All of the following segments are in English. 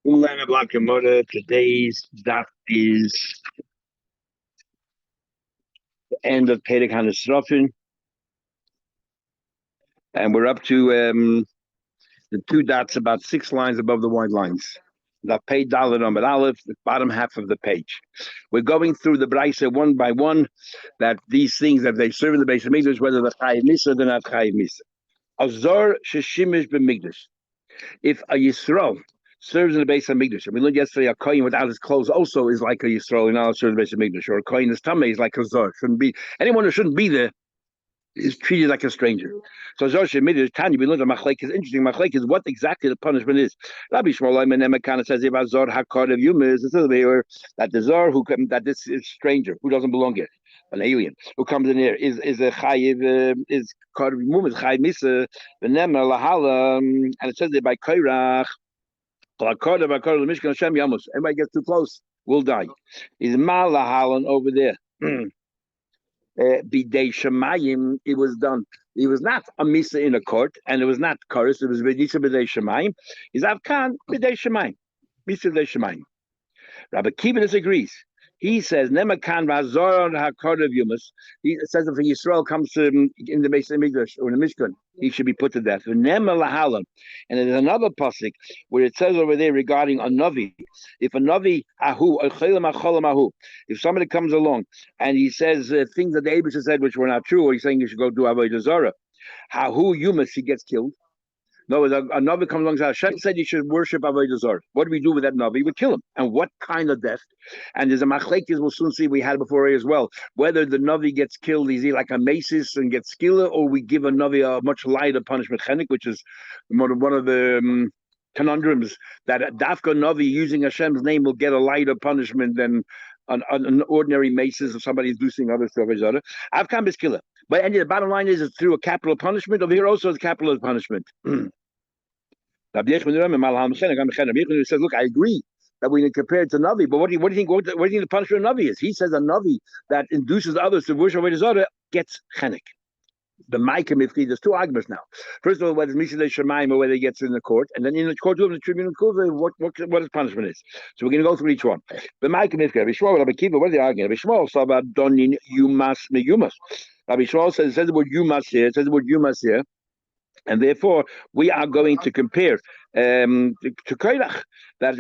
Today's daf is the end of Perek Hanesrofin, and we're up to the two dots about 6 lines above the white lines. The pay dollar number Aleph, the bottom half of the page. We're going through the Braisa one by one, that these things that they serve in the base of Mikdash, whether they're Chayiv Misa, they're not Chayiv Misa. Azor Sheshimish b'Mikdash. If a Yisrael serves in the base of Mikdash, and we learned yesterday a kohen without his clothes also is like a Yisrael in our serves in the base of Mikdash, or a kohen is tamei is like a zor. Shouldn't be anyone who shouldn't be there is treated like a stranger. So Zor Shemidish Tanya, we learned that Machlek is interesting. Machlek is what exactly the punishment is. Rabbi Shmuel Menemakana says if Azor Hakar of Yumis, that the Zor that this is stranger who doesn't belong here, an alien who comes in here is a chayiv is called mumas chayiv misa v'nemer lahala, and it says that by koirach anybody gets too close will die. Is mal lahalan over there. Bidei shemayim, it was done. It was not a misa in a court, and it was not chorus. It was bidei shemayim. Is avkan bidei shemayim, misa bidei shemayim. Rabbi Kiva disagrees. He says, "Nemakan v'azor hakod of Yumas." He says if a Yisrael comes to in the base of Mikdash or in the Mishkan, he should be put to death. And there's another pasuk where it says over there regarding a navi. If a navi if somebody comes along and he says things that the Abishah said which were not true, or he's saying you should go do avodah zarah, hahu Yumas, he gets killed. No, a Navi comes along and says, Hashem said you should worship Avodah Zarah. What do we do with that Navi? We kill him. And what kind of death? And there's a machlekes we'll soon see we had before as well. Whether the Navi gets killed, is he like a maces and gets skiller, or we give a Navi a much lighter punishment, chenik, which is one of the conundrums, that a Dafka Navi using Hashem's name will get a lighter punishment than an ordinary maces or somebody who's doing other stuff. Avkam is killer. But the bottom line is it's through a capital punishment. Over here also is capital punishment. Rabbi Yechon says, look, I agree that we can compare it to Navi, but what do you think the punishment of Navi is? He says a Navi that induces others to worship Avodah Zarah gets chenek. The Micah Mifki, there's two arguments now. First of all, whether it's Mishnah Shemaim or whether he gets in the court, and then in the court, the tribunal, what his punishment is. So we're going to go through each one. The Micah Mifki, Rabbi Shmuel, Rabbi Kiva, what are they arguing? Rabbi Shmuel saw about Donin Yumas Meyumas. Rabbi Shmuel says, it says the word Yumas here, and therefore we are going to compare to Koirach, that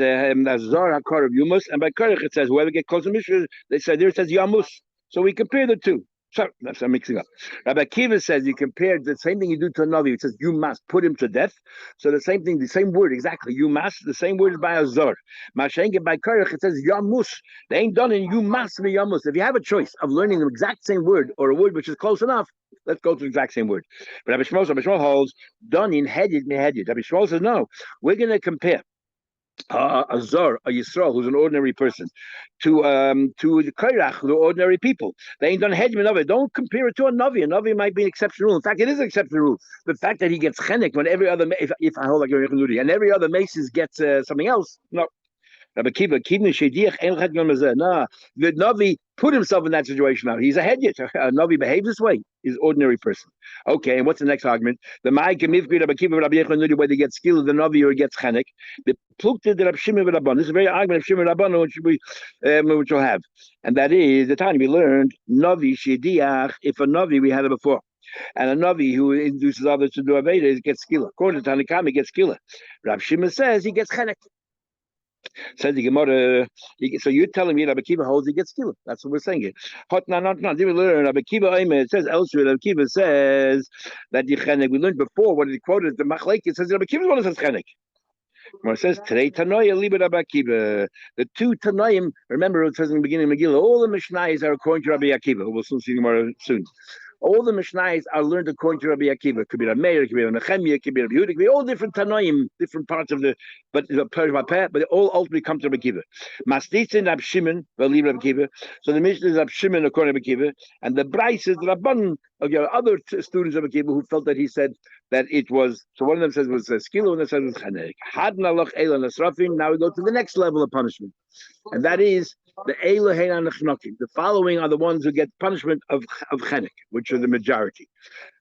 Zor HaKor of Yumas, and by Koirach it says whoever gets close to Mishra, they say there it says Yamus. So we compare the two. So that's I'm mixing up. Rabbi Kiva says you compare the same thing you do to a Navi. It says you must put him to death. So the same thing, the same word exactly. You must. The same word is by a Zor. Mashenke by Koirach it says Yamus. They ain't done in you must be Yamus. If you have a choice of learning the exact same word or a word which is close enough, let's go to the exact same word. But Rabbi Shmuel holds done in headed me headed. Rabbi Shmuel says no. We're going to compare a Zor, a Yisrael, who's an ordinary person, to the Kairach, the ordinary people. They ain't done hedgman of it. Don't compare it to a Navi. A Navi might be an exception rule. In fact, it is an exception rule. The fact that he gets chenek when every other, if I hold like and every other maces gets something else, no. Rabbi Kiva, the Navi put himself in that situation now. He's a hedyet. A Navi behaves this way. He's an ordinary person. Okay, and what's the next argument? The Ma'ike Mivgri, Rabbi Kiva, Rabbi Yechon, whether he gets skilled, the Navi, or he gets chenek. The Plukte, the Rabbi Shimon Rabban. This is a very argument of Shimon Rabban, which we'll have. And that is, the time we learned, Navi Shediach, if a Navi, we had it before. And a Navi who induces others to do Aveda gets skiller. According to Tanakam, he gets skiller. Rabbi Shimon says he gets chenek. Says the Gemara, so you're telling me Rabbi Kiva holds he gets killed. That's what we're saying here. Not. Did we learn Rabbi Kiva? It says elsewhere. Rabbi Kiva says that the chenek we learned before. What he quoted the Machlek. It says Rabbi Kiva one says chenek. It says today Tanoia liba Rabbi Kiva. The two Tanoim. Remember it says in the beginning of Megillah. All the Mishnayos are according to Rabbi Akiva. We'll soon see Gemara soon. All the Mishnayos are learned according to Rabbi Akiva. It could be Rabbi Meir, it could be Rabbi Nechemia, it could be Rabbi Yehuda, it could be all different Tanoim, different parts of but they all ultimately come to Rabbi Akiva. Masnitzin Rabbi Shimon, Rabbi Akiva. So the Mishnah is Rabbi Shimon according to Rabbi Akiva, and the Bryce is Rabban, other students of Rabbi Akiva who felt that he said that it was. So one of them says it was skilo, one of them says it was chanek. Hadna loch eila nasrafin. Now we go to the next level of punishment, and that is the eila heinan nechnokim. The following are the ones who get punishment of chenek, which are the majority.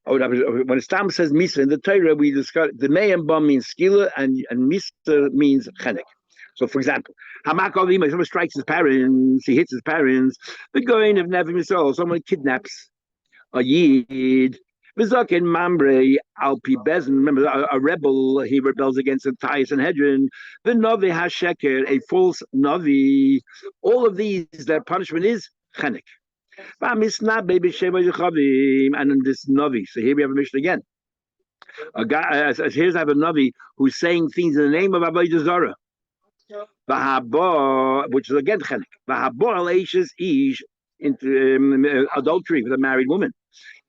When Stam says misa in the Torah, we discuss the meyam bam means skila and misa means chenek. So, for example, Hamakal Ima, someone strikes his parents, he hits his parents. The going of never himself, someone kidnaps a yid. Vizakin Mambre Alpi Bezin, remember a rebel, he rebels against the entire Sanhedrin. The Navi Hasheker, a false Navi. All of these, their punishment is Chenek. And in this Navi, so here we have a mission again. A guy, here's I have a Navi who's saying things in the name of Avodah Zarah. Which is again Chenek. Into adultery with a married woman.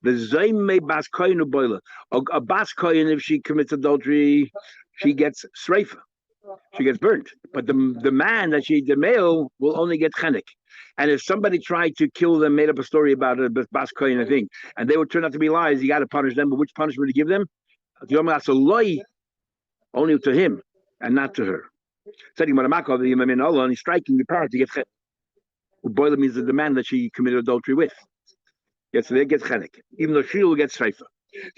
The Zaime Bas Koyin boiler. A Bas Koyin, if she commits adultery, she gets Sreifa. She gets burnt. But the man the male will only get Chenek. And if somebody tried to kill them, made up a story about a Bas Koyin, I think, and they would turn out to be lies, you got to punish them. But which punishment to give them? Only to him and not to her. And he's striking the parent to get Chenek. Boiler means the man that she committed adultery with. Yes, so they get chenek, even though she will get streifa.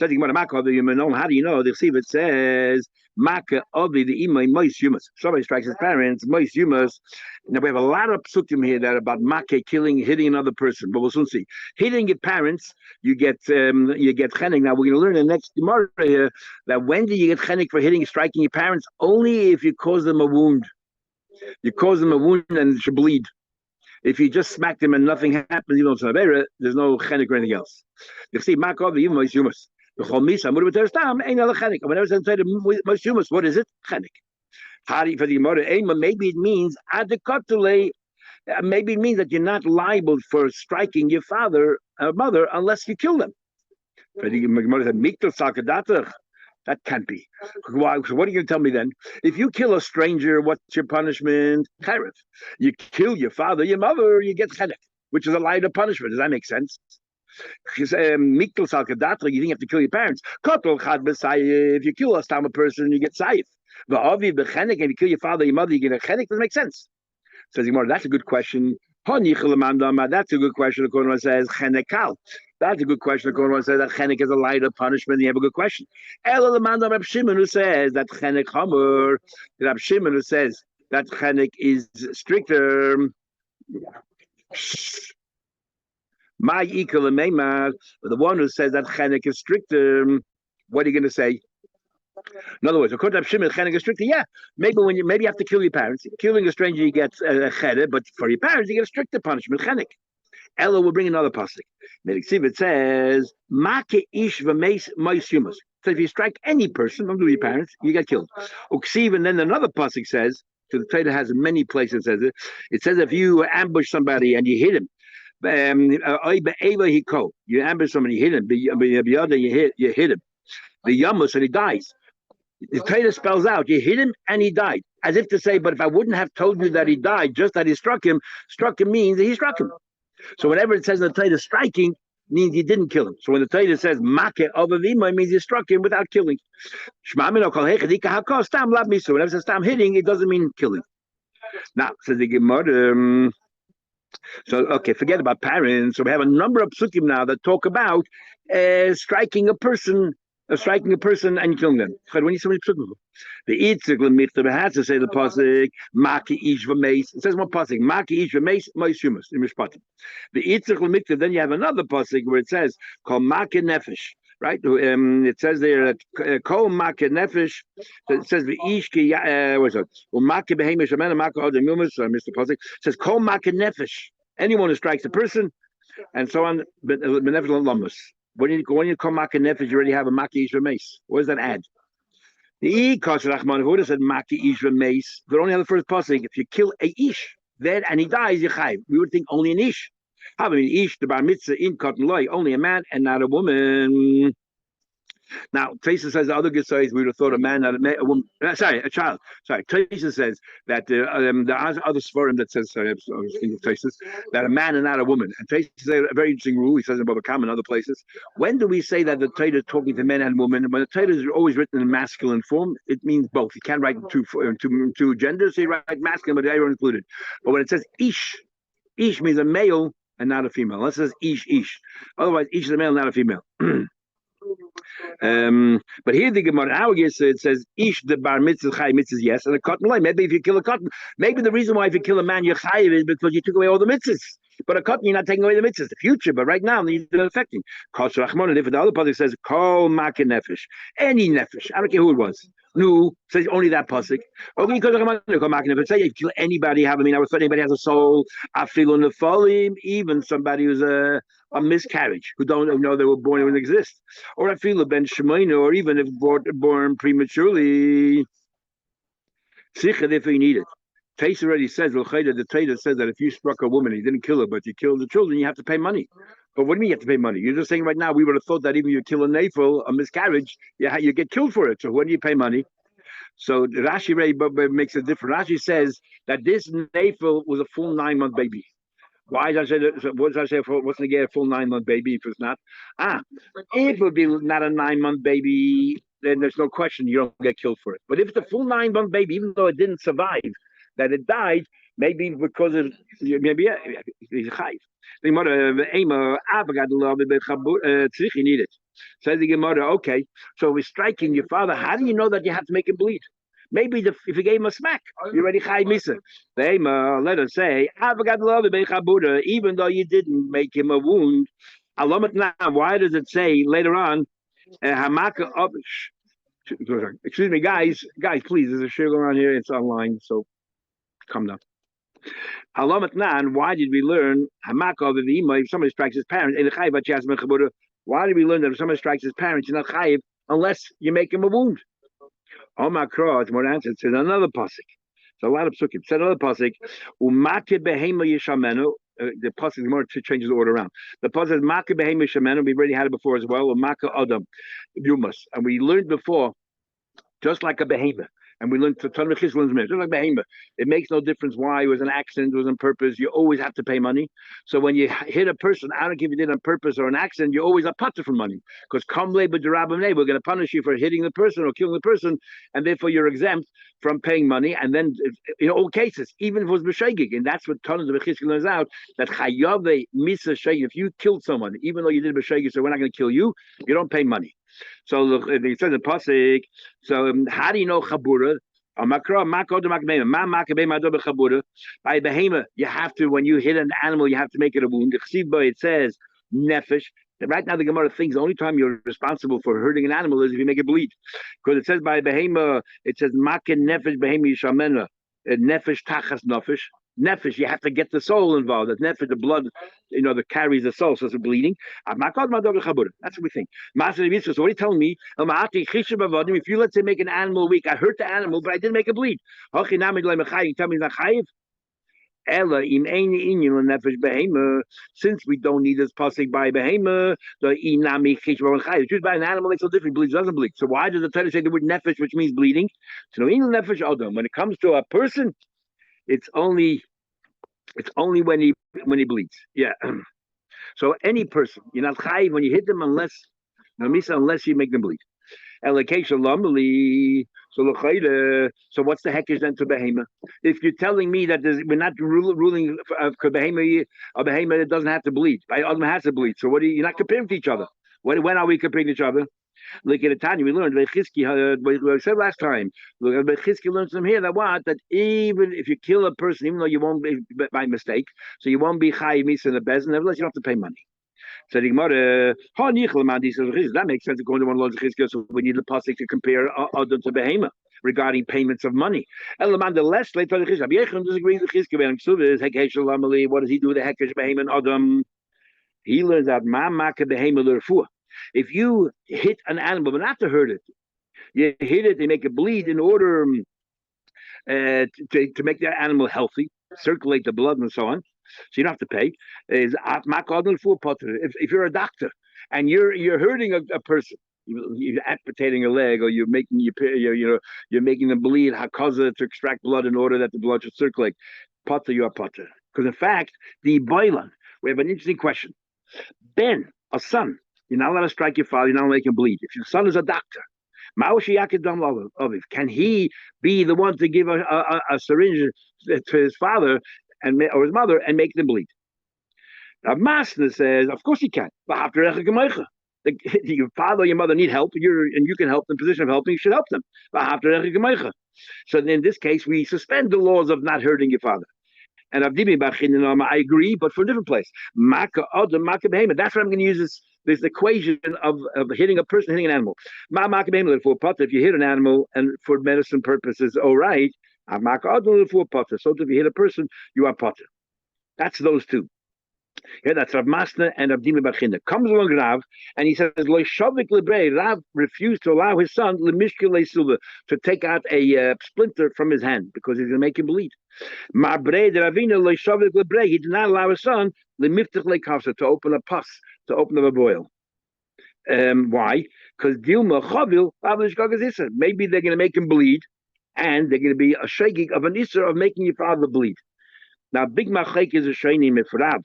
How do you know? The Chsiv, it says, Maka Ovi, the Imay, Mois Yumas. Somebody strikes his parents, Mois Yumas. Now, we have a lot of psukim here that are about Maka killing, hitting another person, but we'll soon see. Hitting your parents, you get chenek. Now, we're going to learn in the next Gemara here that when do you get chenek for hitting, striking your parents? Only if you cause them a wound. You cause them a wound and it should bleed. If you just smack them and nothing happens, there's no chenek or anything else. You see, Makov, even Mois Yumas. The Cholmisa, ain't no chenek. Whenever I say Mois Yumas, what is it? Chenek. Hari for the Gemara, maybe it means adekotule. Maybe it means that you're not liable for striking your father or mother unless you kill them. For the Gemara said, Mikto Salkadatach. That can't be. Why? So what are you going to tell me then? If you kill a stranger, what's your punishment? Charif. You kill your father, your mother, you get chenek, which is a lighter punishment. Does that make sense? Miktul salkadatra, you think you have to kill your parents. Kotol chad b'sayif. If you kill a stammer person, you get sayif. V'avi b'chenek, if you kill your father, your mother, you get a chenek. Doesn't make sense. Says Gemara, that's a good question. That's a good question. The Quran says chenekal. That's a good question. The Quran says that chenek is a lighter punishment. You have a good question. Ela lemanda Rab Shimon who says that chenek hamur. Rab Shimon who says that chenek is stricter. My equal meimar. The one who says that chenek is stricter. What are you going to say? In other words, according to Rab Shimon, chenek is stricter. Yeah, maybe you have to kill your parents. Killing a stranger, you get a chenek, but for your parents, you get a stricter punishment, chenek. Ella will bring another pasuk. It says, "Make ish v'meis moisumas." So if you strike any person, don't do your parents, you get killed. Uksiv, and then another pasuk says, so the Torah has many places says it. It says if you ambush somebody and you hit him, you ambush somebody, you hit him. You hit him. The yamus and he dies. The Torah spells out, you hit him and he died, as if to say, but if I wouldn't have told you that he died, just that he struck him means that he struck him. So whenever it says in the Torah striking, means you didn't kill him. So when the Torah says make over vima, it means you struck him without killing. So whenever it says stam hitting, it doesn't mean killing. Now, says the Gemara. So okay, forget about parents. So we have a number of psukim now that talk about striking a person and killing them. When you say the Yitzchak Lemifta has to say the pasuk Maki Ish V'Meis. It says one pasuk Maki Ish V'Meis Moisumas in Mishpatim. The Yitzchak Lemifta. Then you have another pasuk where it says Kol Maki Nefesh. Right? It says there that Kol Maki Nefesh. It says the Ish Ki what's it? Maki Behemish Amen Maki Odem Yumas. I missed the pasuk. It says Kol Maki Nefesh. Anyone who strikes a person, and so on. Benefesh Lamas. When you call Maki Nefesh, you already have a Maki Ish V'Meis. What does that add? The Rachman Huda said Maki Ish V'Meis. But only on the first pasuk, if you kill a Ish, then and he dies, you chayv. We would think only an Ish. How about an Ish, the Bar Mitzvah in Cotton Loy, only a man and not a woman. Now, Teresa says the other Gesayis, we would have thought a man, not a woman. Sorry, a child. Sorry, Teresa says that there are other Svarim that says, sorry, I was thinking of Teresa, that a man and not a woman. And Teresa says a very interesting rule, he says in Baba Kam and other places. When do we say that the Torah is talking to men and women? When the Torah is always written in masculine form, it means both. You can't write two genders, so you write masculine, but everyone included. But when it says Ish, Ish means a male and not a female. Unless it says Ish, Ish. Otherwise, Ish is a male, not a female. But here the Gemara now it says ish the bar mitzvah chay mitzvahs yes, and a cotton line. Maybe if you kill a cotton, maybe the reason why if you kill a man you're chayiv is because you took away all the mitzvahs. But a cotton, you're not taking away the mitzvahs, the future. But right now, you're not affecting. Kol Rachman, and if the other pasuk says kol makin nefesh, any nefesh, I don't care who it was. No, says only that pasuk. Okay, kol makin nefesh. Say if you kill anybody, have I mean, I was anybody has a soul. I feel on the folim, even somebody who's a miscarriage, who don't know they were born and exist, or I feel a ben shemayna, or even if born prematurely. Sichad if you need it. Tais already says, the Torah says that if you struck a woman, you didn't kill her, but you killed the children, you have to pay money. But what do you mean you have to pay money? You're just saying right now, we would have thought that even you kill a nafel, a miscarriage, you get killed for it. So when do you pay money? So Rashi makes it different. Rashi says that this nafel was a full 9-month baby. Why did I say that? What did I say? What's the get a full 9-month baby if it's not? If it would be not a 9-month baby, then there's no question you don't get killed for it. But if it's a full 9-month baby, even though it didn't survive, that it died, maybe because of maybe he's chayiv. The Gemara, you need it. Says the Gemara, okay, so we're striking your father. How do you know that you have to make him bleed? Maybe if you gave him a smack, you're already chayiv misa. The let us say, even though you didn't make him a wound, why does it say later on, excuse me, guys, please, there's a share going on here. It's online, so come down. Why did we learn if somebody strikes his parents? Why did we learn that if somebody strikes his parents, you're not chayiv unless you make him a wound? Oh my cross, more answer. It says another pasuk. It's a lot of psukim. It said another pasuk. Umake behema yishamenu. The pasuk more changes the order around. The pasuk is make behema yishamenu. We've already had it before as well. Umake adam yumas, and we learned before, just like a behemoth. And we learned to just like behemoth. It makes no difference why it was an accident, it was on purpose. You always have to pay money. So when you hit a person, I don't care if you did it on purpose or an accident, you're always a pater for money. Because we're going to punish you for hitting the person or killing the person, and therefore you're exempt from paying money. And then in all cases, even if it was b'shegig, and that's what tons of Bechizki learns out, that chayave misa shegig, if you killed someone, even though you did b'shegig, so we're not going to kill you, you don't pay money. So they said the pasuk. So how do you know chabura? By behemoth, you have to, when you hit an animal, you have to make it a wound. It says nefesh. Right now, the Gemara thinks the only time you're responsible for hurting an animal is if you make it bleed, because it says by behemoth, it says makin nefesh behemoth yishamena, nefesh tachas nefesh. Nefesh, you have to get the soul involved. That's nefesh, the blood, that carries the soul, so it's bleeding. That's what we think. So what are you telling me? If you, let's say, make an animal weak, I hurt the animal, but I didn't make it bleed. You tell me it's not chayiv? Since we don't need this pasuk by behemoth, by an animal makes no difference. Bleeds doesn't bleed. So why does the Torah say the word nefesh, which means bleeding? So when it comes to a person, it's only when he bleeds. Yeah. So any person, you're not chayiv when you hit them unless you make them bleed. So what's the heck is then to behemoth? If you're telling me that we're not ruling a behemoth that doesn't have to bleed, by Adam has to bleed. So you're not comparing to each other. When are we comparing to each other? Look at the Tanya, we learned, we said last time, Chizki learns from here that even if you kill a person, even though you won't be by mistake, so you won't be chayiv misa in the bezin, nevertheless you don't have to pay money. So the Gemara, that makes sense according to one of the so we need the pasuk to compare Adam to behemoth regarding payments of money. Nonetheless, later the Chizki disagrees with Chizki. What does he do with the hekesh behemoth Adam? He learns that ma'amaka behemoth l'refuah. If you hit an animal, but not to hurt it, you hit it, they make it bleed in order to make the animal healthy, circulate the blood and so on. So you don't have to pay. If you're a doctor and you're hurting a person, you're amputating a leg, or you're making them bleed hakaza to extract blood in order that the blood should circulate. Potter, you are potter. Because in fact, the boilan, we have an interesting question. Ben, a son. You're not allowed to strike your father. You're not allowed to make him bleed. If your son is a doctor, can he be the one to give a syringe to his father or his mother and make them bleed? Now, Masna says, of course he can. your father or your mother need help, and you can help them, in position of helping, you should help them. So in this case, we suspend the laws of not hurting your father. And I agree, but for a different place. That's what I'm going to use this equation of hitting a person, hitting an animal. If you hit an animal and for medicine purposes, all right. So if you hit a person, you are potter. That's those two. Yeah, that's Rav Masna and Rav Dimi Bachinda. Comes along Rav, and he says, Rav refused to allow his son to take out a splinter from his hand because he's going to make him bleed. He did not allow his son to open a pus, to open up a boil. Why? Because maybe they're going to make him bleed, and they're going to be a shaking of an isser of making your father bleed. Now, big machek is a shaynim if Rav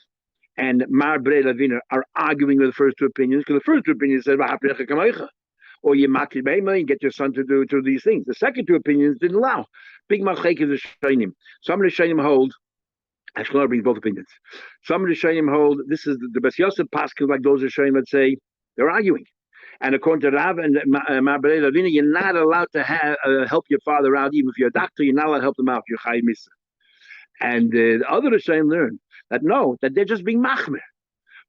and Mar Brei Lavina are arguing with the first two opinions, because the first two opinions said, or you get your son to do these things. The second two opinions didn't allow. Big machek is a shaynim. Some of the shaynim hold. Ashkelon brings both opinions. Some of the shaynim hold. This is the best Yosef Paskin, like those of shaynim that say they're arguing. And according to Rav and Mar Brei Lavina, you're not allowed to help your father out, even if you're a doctor. You're not allowed to help them out if you're Chai Misa. And the other shayim learn that no, that they're just being machmer.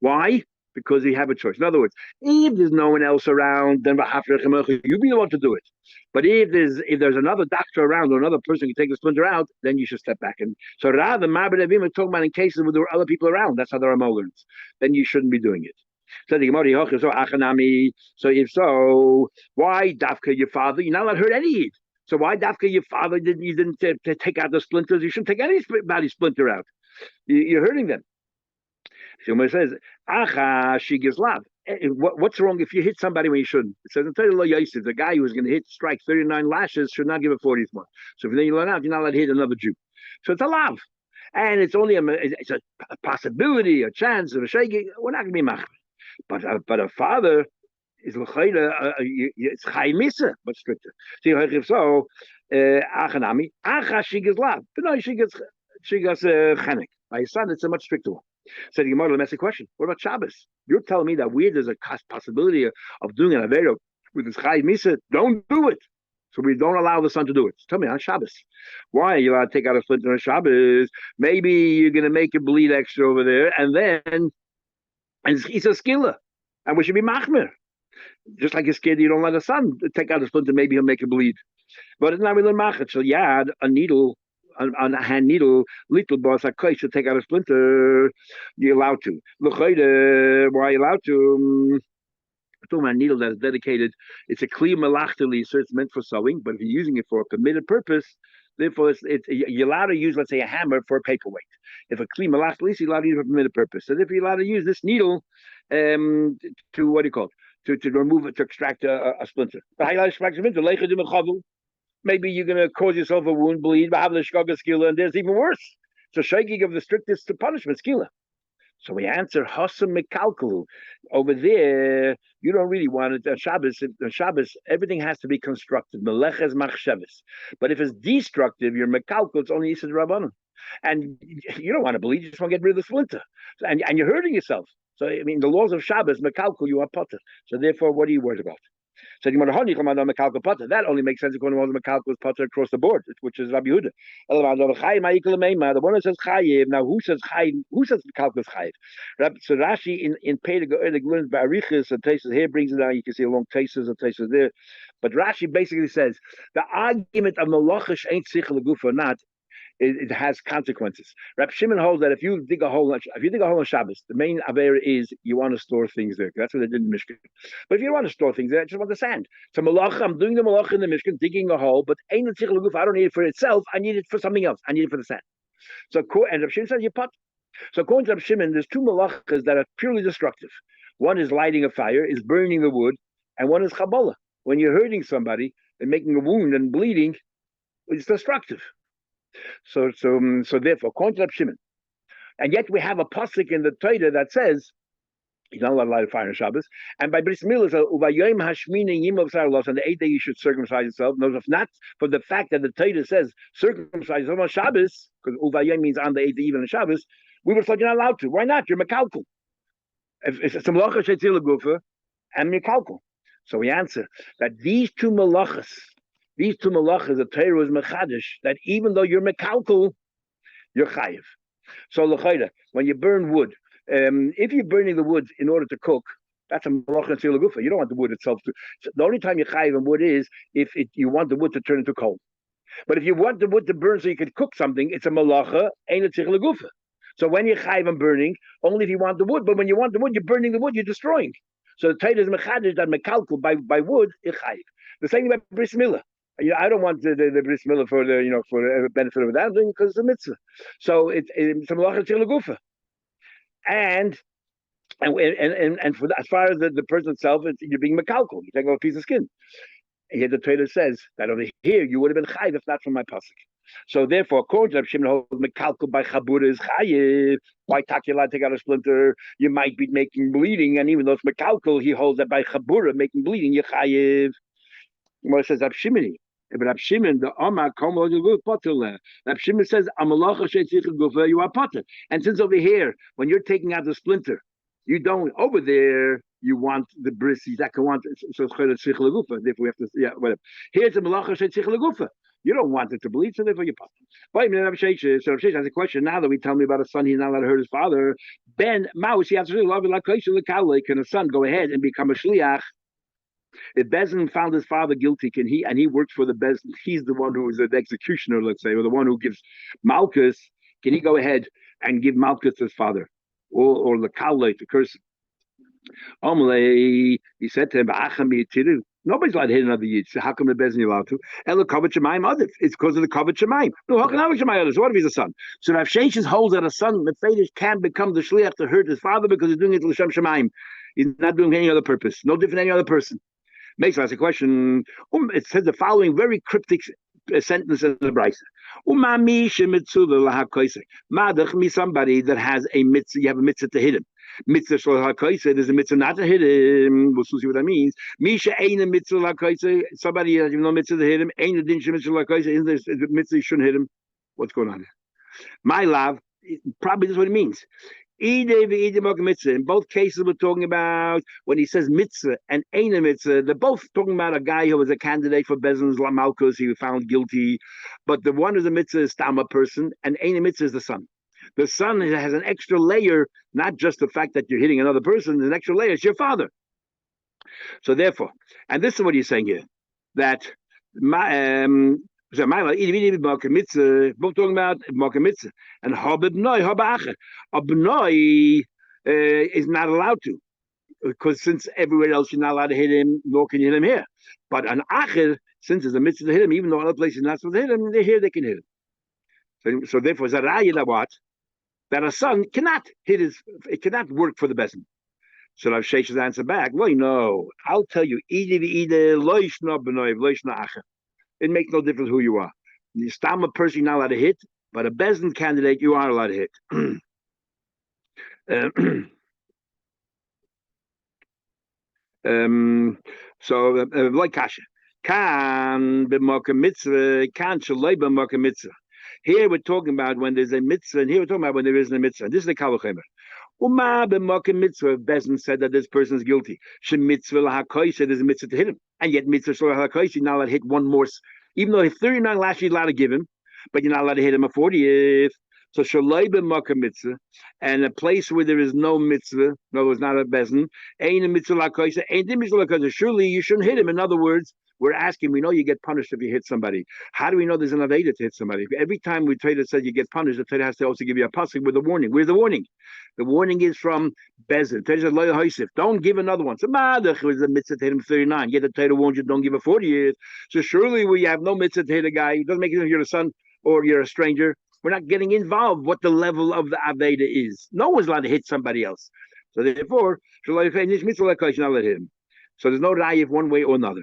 Why? Because they have a choice. In other words, if there's no one else around, then you be the one to do it. But if there's another doctor around or another person who can take the splinter out, then you should step back. And so rather, Ma'abed are talking about in cases where there are other people around. That's how there are learns. Then you shouldn't be doing it. So the Gemara, so if so, why dafka your father? You're not allowed to hurt any Yid. So why dafka your father didn't take out the splinters? You shouldn't take anybody splinter out. You're hurting them. So when it says, Acha shigas lav. What's wrong if you hit somebody when you shouldn't? It says, the guy who was going to strike 39 lashes should not give a 40th one. So if then you learn out, you're not allowed to hit another Jew. So it's a lav. And it's only it's a possibility, a chance of a shaking. We're not going to be machmer. But a father is l'chayda, it's chai misa, but stricter. So, achanami, acha shigas lav. But no, shigas chenek. By his son, it's a much stricter one. So the Gemara will ask a question. What about Shabbos? You're telling me that where there's a possibility of doing an Aveda with this Chai Misa, don't do it. So we don't allow the son to do it. Tell me on Shabbos. Why are you allowed to take out a splinter on Shabbos? Maybe you're going to make it bleed extra over there, and it's a skilla. And we should be machmer. Just like a skid, you don't let a son take out a splinter, maybe he'll make it bleed. But it's not really machmer. So you add a needle, on a hand needle, little boss, a koi should take out a splinter, you're allowed to. Why are you allowed to? I'm talking about a needle that's dedicated. It's a clear malachtali, so it's meant for sewing, but if you're using it for a permitted purpose, therefore you're allowed to use, let's say, a hammer for a paperweight. If a clean malachtali, you're allowed to use it for a permitted purpose. So if you're allowed to use this needle to what do you call it? To remove it, to extract a splinter. Maybe you're going to cause yourself a wound, bleed, and there's even worse. So shaking of the strictest punishment, skila. So we answer Hasam Mekalkalu. Over there, you don't really want it. On Shabbos, everything has to be constructive. Meleches machshavas. But if it's destructive, your Mekalkal, it's only Yisad Rabbanon. And you don't want to bleed, you just want to get rid of the splinter. And you're hurting yourself. So, I mean, the laws of Shabbos, Mekalkal, you are potter. So therefore, what are you worried about? So that only makes sense according to Mekalkal's potter across the board, which is Rabbi Yehuda. The one that says chayiv. Now who says chayiv? Who says Mekalkal's chayiv? So Rashi in Pedig learns by Arichas and Tesis here brings it down. You can see along Tesis and Tesis there. But Rashi basically says the argument of Malachish ain't sichel guf or not. It has consequences. Reb Shimon holds that if you dig a hole on Shabbos, the main avera is you want to store things there. That's what they did in Mishkan. But if you don't want to store things there, I just want the sand. So malacha, I'm doing the malacha in the Mishkan, digging a hole, but ain't it tzich l'guf? I don't need it for itself. I need it for something else. I need it for the sand. So and Reb Shimon says you pot. So according to Reb Shimon, there's two malachas that are purely destructive. One is lighting a fire, is burning the wood, and one is chabola. When you're hurting somebody and making a wound and bleeding, it's destructive. So therefore, according to Reb Shimon, and yet we have a pasuk in the Torah that says you're not allowed to light a fire on Shabbos. And by Bris Milah, so uvayom hashmini yimov sarlos, on the 8th day you should circumcise yourself. No, if not for the fact that the Torah says circumcise yourself on Shabbos, because uvayom means on the 8th day even on Shabbos, we would say you're not allowed to. Why not? You're mekalkel. If it's a malacha shetzil gufa, and Mikalkal. So we answer that these two malachas, the Torah is mechadish, that even though you're Mikalkal, you're chayiv. So l'chayda, when you burn wood, if you're burning the wood in order to cook, that's a malacha tzila gufa. You don't want the wood itself to. So the only time you chayiv on wood is if you want the wood to turn into coal. But if you want the wood to burn so you could cook something, it's a malacha, ain't a tzila gufa. So when you chayiv on burning, only if you want the wood. But when you want the wood, you're burning the wood, you're destroying. So the Torah is mechadish that mekalkal by wood is chayiv. The same about bris milah. I don't want the bris milah for the for the benefit of that because it's a mitzvah. So it's a malacha tzila gufa. And for as far as the person itself, you're being mekalkal. You're taking off a piece of skin. And here the Torah says that over here you would have been chayiv if not from my pasuk. So therefore, according to Rav Shimon, holds mekalkal by chabura is chayiv. Why takila take out a splinter? You might be making bleeding, and even though it's mekalkal, he holds that by chabura making bleeding you're chayiv. Well, it says Rav Shimon. But Rav Shimon, the Amar Komo Potter. Rav Shimon says Amalacha Sheitzich Gufa, you are potter. And since over here, when you're taking out the splinter, you don't over there. You want the bris. That can want so Tzich Gufa. Therefore, we have to whatever. Here's the Malacha Sheitzich Gufa. You don't want it to bleed, so therefore you potter. But Rav Sheish, so Rav Sheish has a question now that we tell me about a son. He's not allowed to hurt his father. Ben Maus, he has to love like can a son go ahead and become a shliach? If Bezin found his father guilty, can he, and he works for the Bezin, he's the one who is the executioner, let's say, or the one who gives Malchus, can he go ahead and give Malchus to his father? Or the Kalei, the curse? He said to him, nobody's allowed to hit another Yid. So how come the Bezin allowed to? It's because of the Kavod Shemaim. No, how can I Shemaim? So what if he's a son? So Rav Sheshes holds that a son, Mephidish, can become the Shliach to hurt his father because he's doing it to L'Shem Shemaim. He's not doing any other purpose. No different than any other person. Makes us a question. It says the following very cryptic sentence in the Brisa. Somebody that has a mitzvah, you have a mitzvah to hit him. Mitzvah shel there's a mitzvah not to hit him. We'll see what that means. Misha ain't a mitzvah somebody has no mitzvah to hit him. Ain't a din mitzvah mitzvah you shouldn't hit him. What's going on here? My love, probably this is what it means. In both cases, we're talking about when he says mitzvah and ain't a mitzvah, they're both talking about a guy who was a candidate for Bezin's Malchus, he was found guilty. But the one who's a mitzvah is Tama person, and ain't a mitzvah is the son. The son has an extra layer, not just the fact that you're hitting another person, there's an extra layer, it's your father. So therefore, and this is what he's saying here, that both talking about mitzvah and habnoi is not allowed to, because since everywhere else you're not allowed to hit him, nor can you hit him here. But an acher, since there's a mitzvah to hit him, even though other places are not supposed to hit him, here they can hit him. So therefore, that a son cannot it cannot work for the besom. So Rav Shesh's answer back, well, no, I'll tell you, it makes no difference who you are. You stam a person you're not allowed to hit, but a Bezdin candidate you are allowed to hit. Like kasha. Kan b'moka mitzvah, kan shaloi b'moka mitzvah. Here we're talking about when there's a mitzvah, and here we're talking about when there isn't a mitzvah. This is the kavachemer. Uma b'moka mitzvah, Bezdin said that this person is guilty. She mitzvah lahakoy said there's a mitzvah to hit him, and yet mitzvah lahakoy you're not allowed to hit one more. Even though if 39 lashes you're allowed to give him, but you're not allowed to hit him a 40th. So shaloi b'moka mitzvah, and a place where there is no mitzvah, no, it's not a bezin, ain't a mitzvah lakoisa, ain't a mitzvah lakoisa. Surely you shouldn't hit him. In other words, we're asking, we know you get punished if you hit somebody. How do we know there's an aveda to hit somebody? Every time we Torah says you get punished, the Torah has to also give you a pasuk with a warning. Where's the warning? The warning is from bezin. Torah says lo yahosif. Don't give another one. So madach was a mitzvah to hit him 39. Yet the Torah warns you don't give a 40th. So surely we have no mitzvah to hit a guy. It doesn't make sense if you're a son or you're a stranger. We're not getting involved what the level of the Aveda is. No one's allowed to hit somebody else. So therefore, not let him. So there's no rayif one way or another.